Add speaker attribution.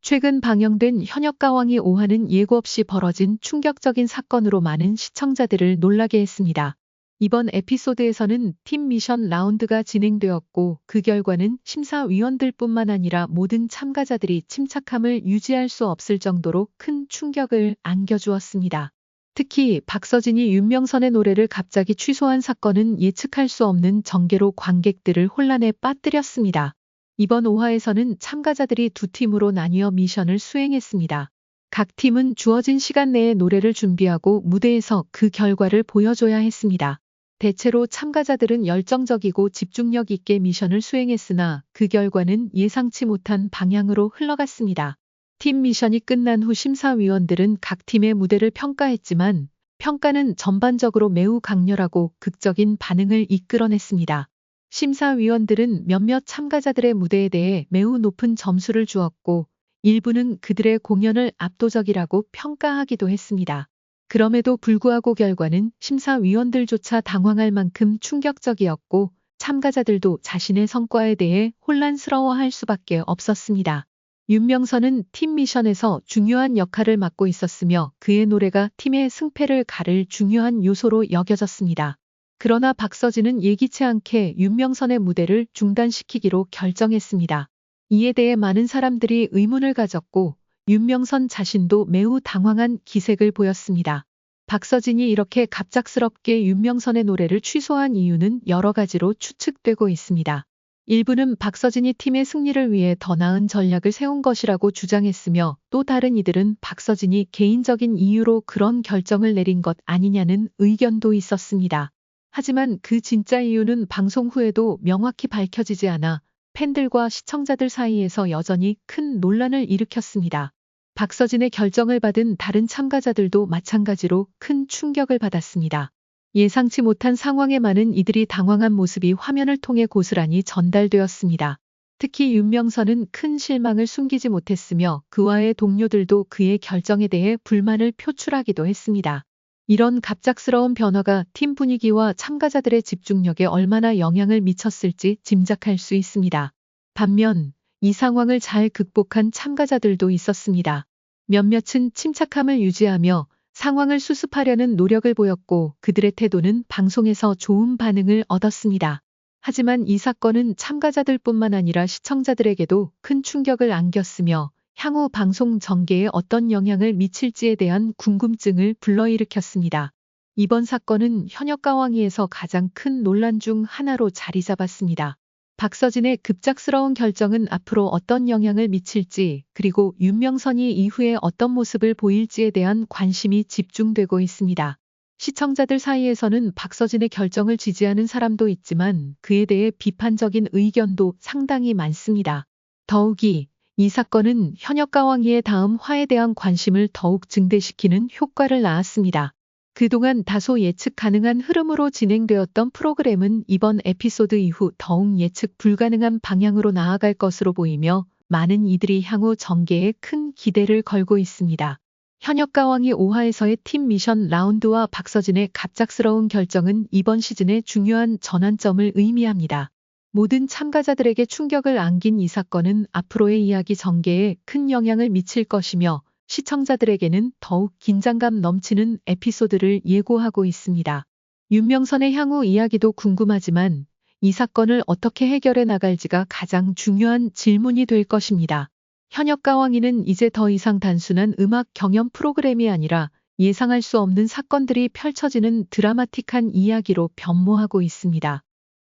Speaker 1: 최근 방영된 현역가왕이 5화는 예고 없이 벌어진 충격적인 사건으로 많은 시청자들을 놀라게 했습니다. 이번 에피소드에서는 팀 미션 라운드가 진행되었고 그 결과는 심사위원들뿐만 아니라 모든 참가자들이 침착함을 유지할 수 없을 정도로 큰 충격을 안겨주었습니다. 특히 박서진이 윤명선의 노래를 갑자기 취소한 사건은 예측할 수 없는 전개로 관객들을 혼란에 빠뜨렸습니다. 이번 5화에서는 참가자들이 두 팀으로 나뉘어 미션을 수행했습니다. 각 팀은 주어진 시간 내에 노래를 준비하고 무대에서 그 결과를 보여줘야 했습니다. 대체로 참가자들은 열정적이고 집중력 있게 미션을 수행했으나 그 결과는 예상치 못한 방향으로 흘러갔습니다. 팀 미션이 끝난 후 심사위원들은 각 팀의 무대를 평가했지만 평가는 전반적으로 매우 강렬하고 극적인 반응을 이끌어냈습니다. 심사위원들은 몇몇 참가자들의 무대에 대해 매우 높은 점수를 주었고 일부는 그들의 공연을 압도적이라고 평가하기도 했습니다. 그럼에도 불구하고 결과는 심사위원들조차 당황할 만큼 충격적이었고 참가자들도 자신의 성과에 대해 혼란스러워할 수밖에 없었습니다. 윤명선은 팀 미션에서 중요한 역할을 맡고 있었으며 그의 노래가 팀의 승패를 가를 중요한 요소로 여겨졌습니다. 그러나 박서진은 예기치 않게 윤명선의 무대를 중단시키기로 결정했습니다. 이에 대해 많은 사람들이 의문을 가졌고 윤명선 자신도 매우 당황한 기색을 보였습니다. 박서진이 이렇게 갑작스럽게 윤명선의 노래를 취소한 이유는 여러 가지로 추측되고 있습니다. 일부는 박서진이 팀의 승리를 위해 더 나은 전략을 세운 것이라고 주장했으며 또 다른 이들은 박서진이 개인적인 이유로 그런 결정을 내린 것 아니냐는 의견도 있었습니다. 하지만 그 진짜 이유는 방송 후에도 명확히 밝혀지지 않아 팬들과 시청자들 사이에서 여전히 큰 논란을 일으켰습니다. 박서진의 결정을 받은 다른 참가자들도 마찬가지로 큰 충격을 받았습니다. 예상치 못한 상황에 많은 이들이 당황한 모습이 화면을 통해 고스란히 전달되었습니다. 특히 윤명선은 큰 실망을 숨기지 못했으며 그와의 동료들도 그의 결정에 대해 불만을 표출하기도 했습니다. 이런 갑작스러운 변화가 팀 분위기와 참가자들의 집중력에 얼마나 영향을 미쳤을지 짐작할 수 있습니다. 반면 이 상황을 잘 극복한 참가자들도 있었습니다. 몇몇은 침착함을 유지하며 상황을 수습하려는 노력을 보였고 그들의 태도는 방송에서 좋은 반응을 얻었습니다. 하지만 이 사건은 참가자들뿐만 아니라 시청자들에게도 큰 충격을 안겼으며 향후 방송 전개에 어떤 영향을 미칠지에 대한 궁금증을 불러일으켰습니다. 이번 사건은 현역가왕위에서 가장 큰 논란 중 하나로 자리 잡았습니다. 박서진의 급작스러운 결정은 앞으로 어떤 영향을 미칠지 그리고 윤명선이 이후에 어떤 모습을 보일지에 대한 관심이 집중되고 있습니다. 시청자들 사이에서는 박서진의 결정을 지지하는 사람도 있지만 그에 대해 비판적인 의견도 상당히 많습니다. 더욱이 이 사건은 현역가왕위의 다음 화에 대한 관심을 더욱 증대시키는 효과를 낳았습니다. 그동안 다소 예측 가능한 흐름으로 진행되었던 프로그램은 이번 에피소드 이후 더욱 예측 불가능한 방향으로 나아갈 것으로 보이며 많은 이들이 향후 전개에 큰 기대를 걸고 있습니다. 현역가왕이 5화에서의 팀 미션 라운드와 박서진의 갑작스러운 결정은 이번 시즌의 중요한 전환점을 의미합니다. 모든 참가자들에게 충격을 안긴 이 사건은 앞으로의 이야기 전개에 큰 영향을 미칠 것이며 시청자들에게는 더욱 긴장감 넘치는 에피소드를 예고하고 있습니다. 윤명선의 향후 이야기도 궁금하지만 이 사건을 어떻게 해결해 나갈지가 가장 중요한 질문이 될 것입니다. 현역가왕위는 이제 더 이상 단순한 음악 경연 프로그램이 아니라 예상할 수 없는 사건들이 펼쳐지는 드라마틱한 이야기로 변모하고 있습니다.